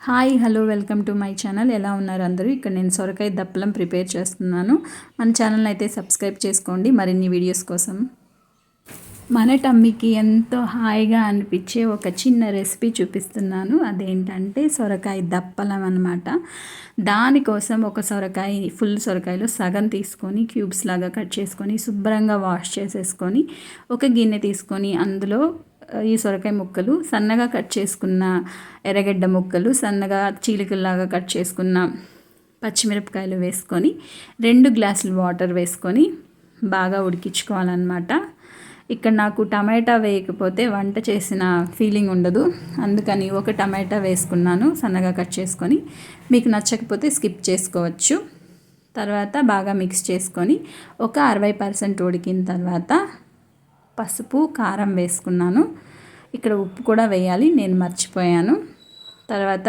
Hi hello welcome to my channel. ఎలా ఉన్నారు అందరూ? ఇక్కడ నేను సొరకాయ దప్పలం ప్రిపేర్ చేస్తున్నాను. మన ఛానల్ అయితే సబ్స్క్రైబ్ చేసుకోండి మరిన్ని వీడియోస్ కోసం. మన టమ్మీకి ఎంతో హాయిగా అనిపించే ఒక చిన్న రెసిపీ చూపిస్తున్నాను. అదేంటంటే సొరకాయ దప్పలం అన్నమాట. దానికోసం ఒక సొరకాయ ఫుల్ సొరకాయలో సగం తీసుకొని క్యూబ్స్ లాగా కట్ చేసుకొని శుభ్రంగా వాష్ చేసేసుకొని ఒక గిన్నె తీసుకొని అందులో ఈ సొరకాయ ముక్కలు, సన్నగా కట్ చేసుకున్న ఎర్రగడ్డ ముక్కలు, సన్నగా చీలికల్లాగా కట్ చేసుకున్న పచ్చిమిరపకాయలు వేసుకొని 2 గ్లాసులు వాటర్ వేసుకొని బాగా ఉడికించుకోవాలన్నమాట. ఇక్కడ నాకు టమాటా వేయకపోతే వంట చేసిన ఫీలింగ్ ఉండదు, అందుకని ఒక టమాటా వేసుకున్నాను సన్నగా కట్ చేసుకొని. మీకు నచ్చకపోతే స్కిప్ చేసుకోవచ్చు. తర్వాత బాగా మిక్స్ చేసుకొని ఒక 60% ఉడికిన తర్వాత పసుపు, కారం వేసుకున్నాను. ఇక్కడ ఉప్పు కూడా వేయాలి, నేను మర్చిపోయాను. తర్వాత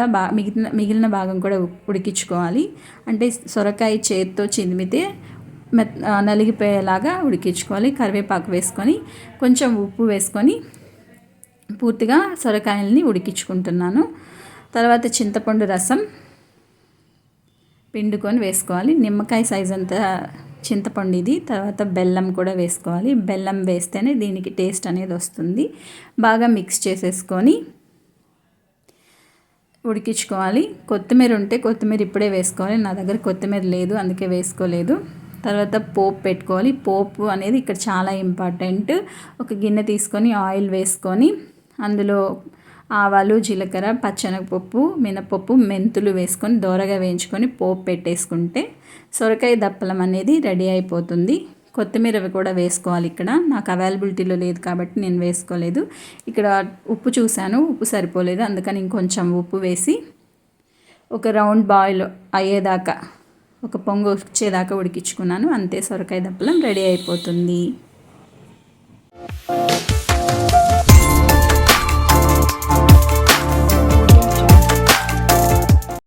మిగిలిన భాగం కూడా ఉడికించుకోవాలి. అంటే సొరకాయ చేతితో చిదిమితే నలిగిపోయేలాగా ఉడికించుకోవాలి. కరివేపాకు వేసుకొని కొంచెం ఉప్పు వేసుకొని పూర్తిగా సొరకాయల్ని ఉడికించుకుంటున్నాను. తర్వాత చింతపండు రసం పిండుకొని వేసుకోవాలి. నిమ్మకాయ సైజ్ అంతా చింతపండు ఇది. తర్వాత బెల్లం కూడా వేసుకోవాలి. బెల్లం వేస్తేనే దీనికి టేస్ట్ అనేది వస్తుంది. బాగా మిక్స్ చేసేసుకొని ఉడికించుకోవాలి. కొత్తిమీర ఉంటే కొత్తిమీర ఇప్పుడే వేసుకోవాలి. నా దగ్గర కొత్తిమీర లేదు, అందుకే వేసుకోలేదు. తర్వాత పోపు పెట్టుకోవాలి. పోపు అనేది ఇక్కడ చాలా ఇంపార్టెంట్. ఒక గిన్నె తీసుకొని ఆయిల్ వేసుకొని అందులో ఆవాలు, జీలకర్ర, పచ్చెనగపప్పు, మినపప్పు, మెంతులు వేసుకొని దోరగా వేయించుకొని పోపు పెట్టేసుకుంటే సొరకాయ దప్పలం అనేది రెడీ అయిపోతుంది. కొత్తిమీర కూడా వేసుకోవాలి. ఇక్కడ నాకు అవైలబిలిటీలో లేదు కాబట్టి నేను వేసుకోలేదు. ఇక్కడ ఉప్పు చూశాను, ఉప్పు సరిపోలేదు, అందుకని ఇంకొంచెం ఉప్పు వేసి ఒక రౌండ్ బాయిల్ అయ్యేదాకా, ఒక పొంగు వచ్చేదాకా ఉడికించుకున్నాను. అంతే, సొరకాయ దప్పలం రెడీ అయిపోతుంది.